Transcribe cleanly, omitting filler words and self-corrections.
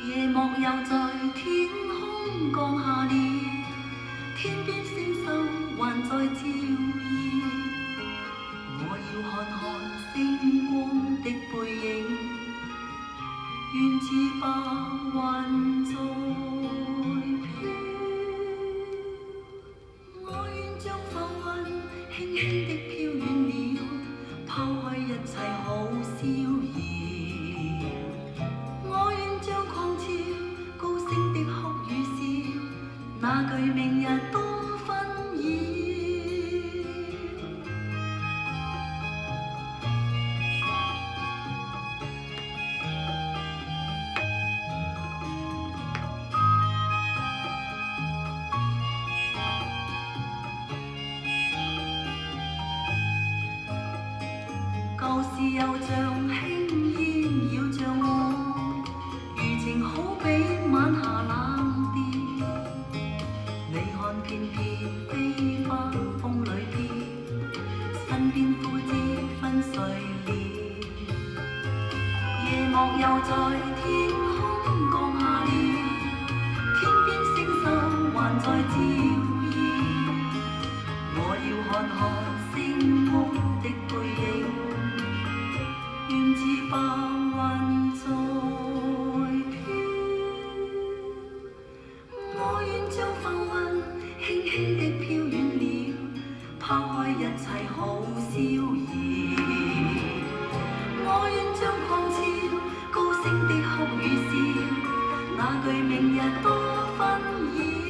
夜幕又在天空降下了，天邊星宿還在照耀。我要看看星光的背影，願似白雲在飄。我願將浮雲輕輕的飄遠了，拋開一切好逍遙。我願將狂潮高聲的哭與笑，那句明日多紛擾。舊事又像輕煙繞着我，餘情好比晚霞冷冽。你看片片飛花風裏飄，身邊枯枝分碎了。夜幕又在天空降下了，天邊星宿還在照耀。我要看看星空的背影，願似白雲在飄。我願將浮雲輕輕的飄遠了，拋開一切好逍遙。我願將狂潮高聲的哭與笑，那句明日多紛擾。